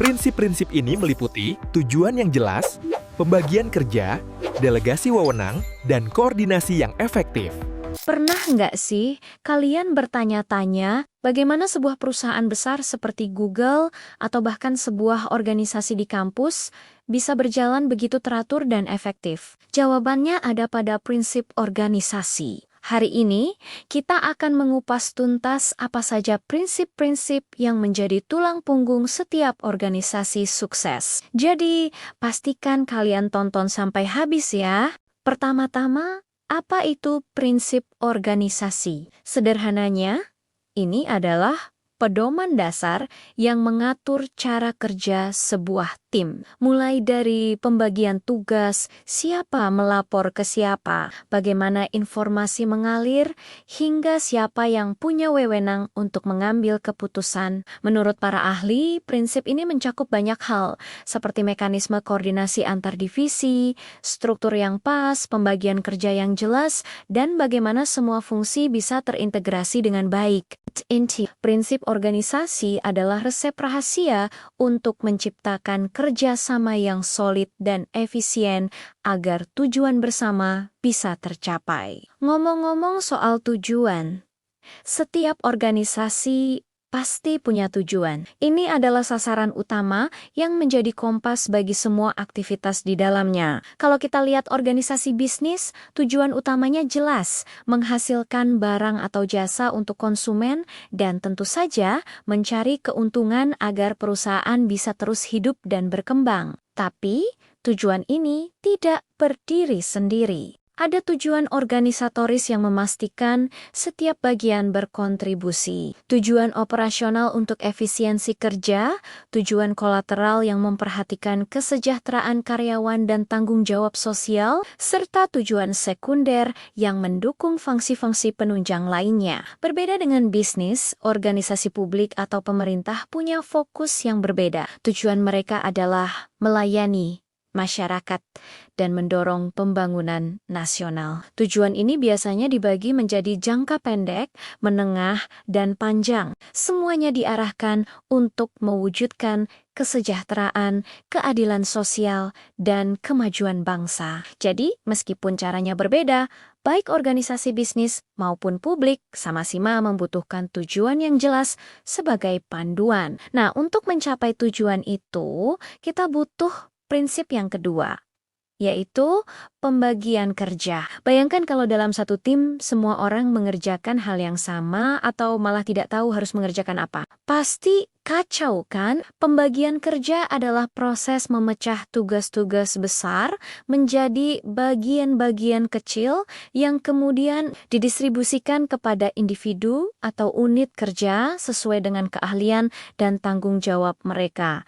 Prinsip-prinsip ini meliputi tujuan yang jelas, pembagian kerja, delegasi wewenang, dan koordinasi yang efektif. Pernah nggak sih kalian bertanya-tanya bagaimana sebuah perusahaan besar seperti Google atau bahkan sebuah organisasi di kampus bisa berjalan begitu teratur dan efektif? Jawabannya ada pada prinsip organisasi. Hari ini, kita akan mengupas tuntas apa saja prinsip-prinsip yang menjadi tulang punggung setiap organisasi sukses. Jadi, pastikan kalian tonton sampai habis ya. Pertama-tama, apa itu prinsip organisasi? Sederhananya, ini adalah pedoman dasar yang mengatur cara kerja sebuah tim. Mulai dari pembagian tugas, siapa melapor ke siapa, bagaimana informasi mengalir, hingga siapa yang punya wewenang untuk mengambil keputusan. Menurut para ahli, prinsip ini mencakup banyak hal, seperti mekanisme koordinasi antar divisi, struktur yang pas, pembagian kerja yang jelas, dan bagaimana semua fungsi bisa terintegrasi dengan baik. Inti prinsip organisasi adalah resep rahasia untuk menciptakan kerjasama yang solid dan efisien agar tujuan bersama bisa tercapai. Ngomong-ngomong soal tujuan, setiap organisasi pasti punya tujuan. Ini adalah sasaran utama yang menjadi kompas bagi semua aktivitas di dalamnya. Kalau kita lihat organisasi bisnis, tujuan utamanya jelas, menghasilkan barang atau jasa untuk konsumen dan tentu saja mencari keuntungan agar perusahaan bisa terus hidup dan berkembang. Tapi, tujuan ini tidak berdiri sendiri. Ada tujuan organisatoris yang memastikan setiap bagian berkontribusi. Tujuan operasional untuk efisiensi kerja, tujuan kolateral yang memperhatikan kesejahteraan karyawan dan tanggung jawab sosial, serta tujuan sekunder yang mendukung fungsi-fungsi penunjang lainnya. Berbeda dengan bisnis, organisasi publik atau pemerintah punya fokus yang berbeda. Tujuan mereka adalah melayani masyarakat, dan mendorong pembangunan nasional. Tujuan ini biasanya dibagi menjadi jangka pendek, menengah, dan panjang. Semuanya diarahkan untuk mewujudkan kesejahteraan, keadilan sosial, dan kemajuan bangsa. Jadi, meskipun caranya berbeda, baik organisasi bisnis maupun publik sama-sama membutuhkan tujuan yang jelas sebagai panduan. Nah, untuk mencapai tujuan itu, kita butuh prinsip yang kedua, yaitu pembagian kerja. Bayangkan kalau dalam satu tim semua orang mengerjakan hal yang sama atau malah tidak tahu harus mengerjakan apa. Pasti kacau kan? Pembagian kerja adalah proses memecah tugas-tugas besar menjadi bagian-bagian kecil yang kemudian didistribusikan kepada individu atau unit kerja sesuai dengan keahlian dan tanggung jawab mereka.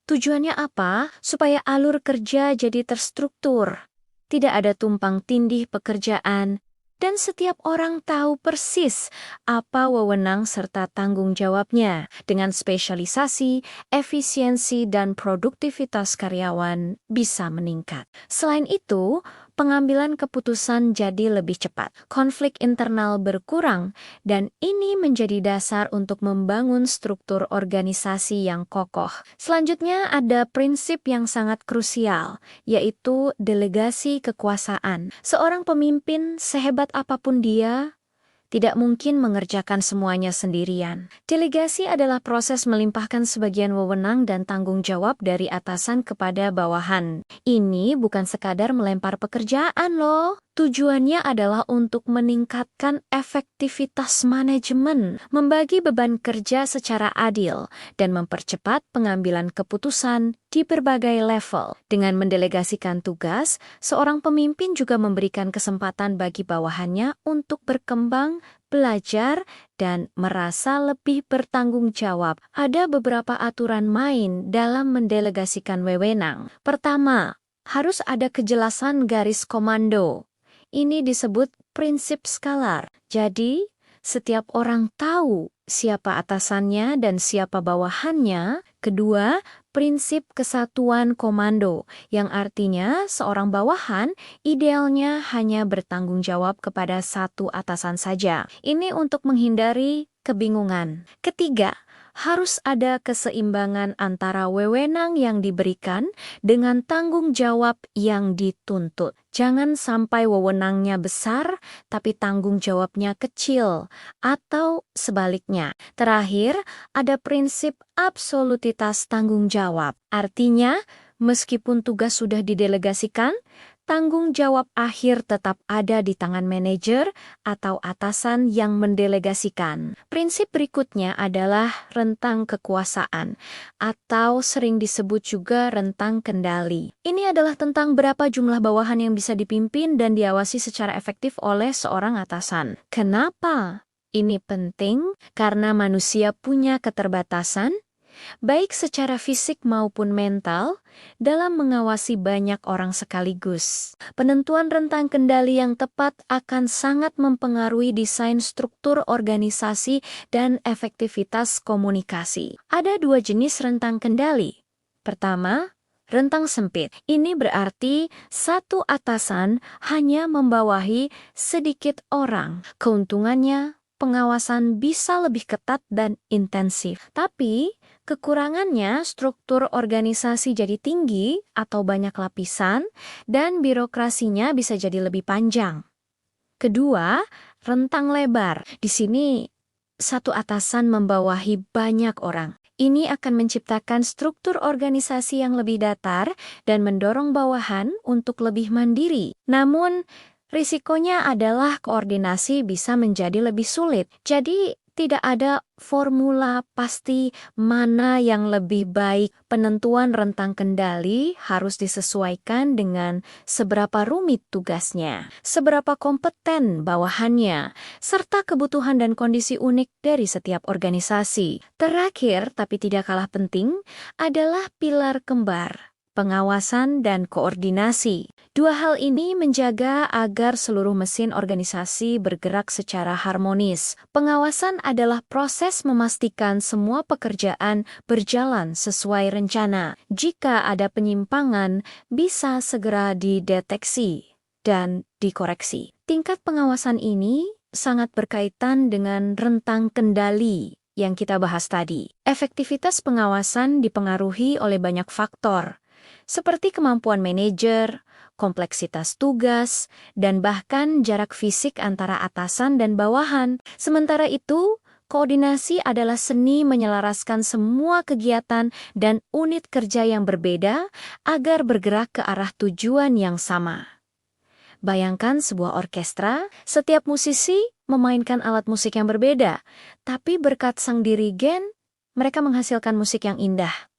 Tujuannya apa? Supaya alur kerja jadi terstruktur. Tidak ada tumpang tindih pekerjaan, dan setiap orang tahu persis apa wewenang serta tanggung jawabnya. Dengan spesialisasi, efisiensi, dan produktivitas karyawan bisa meningkat. Selain itu, pengambilan keputusan jadi lebih cepat, konflik internal berkurang, dan ini menjadi dasar untuk membangun struktur organisasi yang kokoh. Selanjutnya ada prinsip yang sangat krusial, yaitu delegasi kekuasaan. Seorang pemimpin sehebat apapun dia, tidak mungkin mengerjakan semuanya sendirian. Delegasi adalah proses melimpahkan sebagian wewenang dan tanggung jawab dari atasan kepada bawahan. Ini bukan sekadar melempar pekerjaan loh. Tujuannya adalah untuk meningkatkan efektivitas manajemen, membagi beban kerja secara adil, dan mempercepat pengambilan keputusan di berbagai level. Dengan mendelegasikan tugas, seorang pemimpin juga memberikan kesempatan bagi bawahannya untuk berkembang, belajar, dan merasa lebih bertanggung jawab. Ada beberapa aturan main dalam mendelegasikan wewenang. Pertama, harus ada kejelasan garis komando. Ini disebut prinsip skalar. Jadi, setiap orang tahu siapa atasannya dan siapa bawahannya. Kedua, prinsip kesatuan komando, yang artinya seorang bawahan idealnya hanya bertanggung jawab kepada satu atasan saja. Ini untuk menghindari kebingungan. Ketiga, Harus ada keseimbangan antara wewenang yang diberikan dengan tanggung jawab yang dituntut. Jangan sampai wewenangnya besar, tapi tanggung jawabnya kecil, atau sebaliknya. Terakhir, ada prinsip absolutitas tanggung jawab. Artinya, meskipun tugas sudah didelegasikan, tanggung jawab akhir tetap ada di tangan manajer atau atasan yang mendelegasikan. Prinsip berikutnya adalah rentang kekuasaan, atau sering disebut juga rentang kendali. Ini adalah tentang berapa jumlah bawahan yang bisa dipimpin dan diawasi secara efektif oleh seorang atasan. Kenapa? Ini penting karena manusia punya keterbatasan, baik secara fisik maupun mental, dalam mengawasi banyak orang sekaligus. Penentuan rentang kendali yang tepat akan sangat mempengaruhi desain struktur organisasi dan efektivitas komunikasi. Ada 2 jenis rentang kendali. Pertama, rentang sempit. Ini berarti satu atasan hanya membawahi sedikit orang. Keuntungannya, pengawasan bisa lebih ketat dan intensif. Tapi, kekurangannya, struktur organisasi jadi tinggi atau banyak lapisan, dan birokrasinya bisa jadi lebih panjang. Kedua, rentang lebar. Di sini, satu atasan membawahi banyak orang. Ini akan menciptakan struktur organisasi yang lebih datar dan mendorong bawahan untuk lebih mandiri. Namun, risikonya adalah koordinasi bisa menjadi lebih sulit. Jadi, tidak ada formula pasti mana yang lebih baik. Penentuan rentang kendali harus disesuaikan dengan seberapa rumit tugasnya, seberapa kompeten bawahannya, serta kebutuhan dan kondisi unik dari setiap organisasi. Terakhir, tapi tidak kalah penting, adalah pilar kembar, pengawasan dan koordinasi. 2 hal ini menjaga agar seluruh mesin organisasi bergerak secara harmonis. Pengawasan adalah proses memastikan semua pekerjaan berjalan sesuai rencana. Jika ada penyimpangan, bisa segera dideteksi dan dikoreksi. Tingkat pengawasan ini sangat berkaitan dengan rentang kendali yang kita bahas tadi. Efektivitas pengawasan dipengaruhi oleh banyak faktor, seperti kemampuan manajer, kompleksitas tugas, dan bahkan jarak fisik antara atasan dan bawahan. Sementara itu, koordinasi adalah seni menyelaraskan semua kegiatan dan unit kerja yang berbeda agar bergerak ke arah tujuan yang sama. Bayangkan sebuah orkestra, setiap musisi memainkan alat musik yang berbeda, tapi berkat sang dirigen, mereka menghasilkan musik yang indah.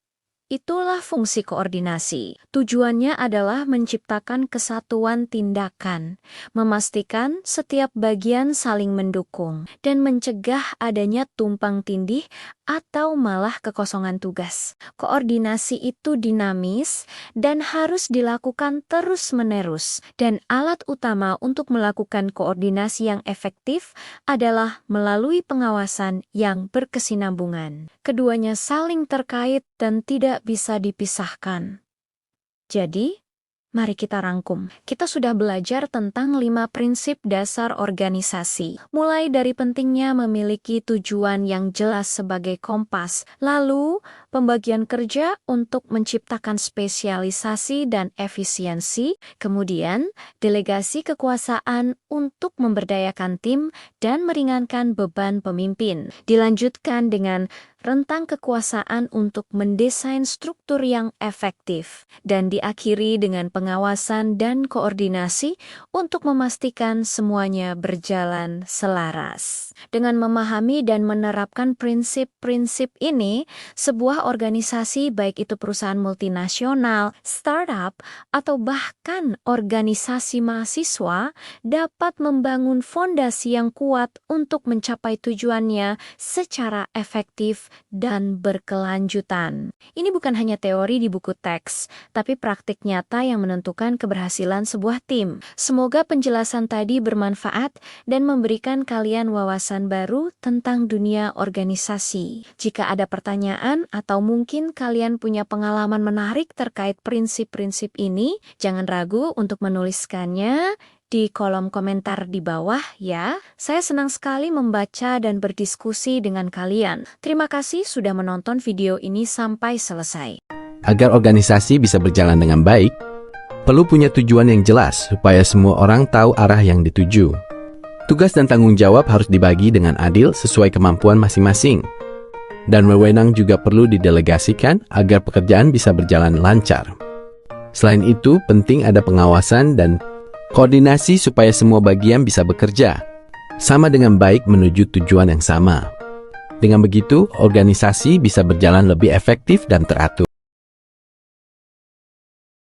Itulah fungsi koordinasi. Tujuannya adalah menciptakan kesatuan tindakan, memastikan setiap bagian saling mendukung, dan mencegah adanya tumpang tindih atau malah kekosongan tugas. Koordinasi itu dinamis dan harus dilakukan terus-menerus, dan alat utama untuk melakukan koordinasi yang efektif adalah melalui pengawasan yang berkesinambungan. Keduanya saling terkait dan tidak bisa dipisahkan. Jadi, mari kita rangkum. Kita sudah belajar tentang 5 prinsip dasar organisasi. Mulai dari pentingnya memiliki tujuan yang jelas sebagai kompas, lalu pembagian kerja untuk menciptakan spesialisasi dan efisiensi, kemudian delegasi kekuasaan untuk memberdayakan tim dan meringankan beban pemimpin. Dilanjutkan dengan rentang kekuasaan untuk mendesain struktur yang efektif, dan diakhiri dengan pengawasan dan koordinasi untuk memastikan semuanya berjalan selaras. Dengan memahami dan menerapkan prinsip-prinsip ini, sebuah organisasi, baik itu perusahaan multinasional, startup, atau bahkan organisasi mahasiswa, dapat membangun fondasi yang kuat untuk mencapai tujuannya secara efektif dan berkelanjutan. Ini bukan hanya teori di buku teks, tapi praktik nyata yang menentukan keberhasilan sebuah tim. Semoga penjelasan tadi bermanfaat dan memberikan kalian wawasan baru tentang dunia organisasi. Jika ada pertanyaan atau mungkin kalian punya pengalaman menarik terkait prinsip-prinsip ini, jangan ragu untuk menuliskannya di kolom komentar di bawah ya. Saya senang sekali membaca dan berdiskusi dengan kalian. Terima kasih sudah menonton video ini sampai selesai. Agar organisasi bisa berjalan dengan baik, perlu punya tujuan yang jelas supaya semua orang tahu arah yang dituju. Tugas dan tanggung jawab harus dibagi dengan adil sesuai kemampuan masing-masing. Dan wewenang juga perlu didelegasikan agar pekerjaan bisa berjalan lancar. Selain itu, penting ada pengawasan dan koordinasi supaya semua bagian bisa bekerja sama dengan baik menuju tujuan yang sama. Dengan begitu, organisasi bisa berjalan lebih efektif dan teratur.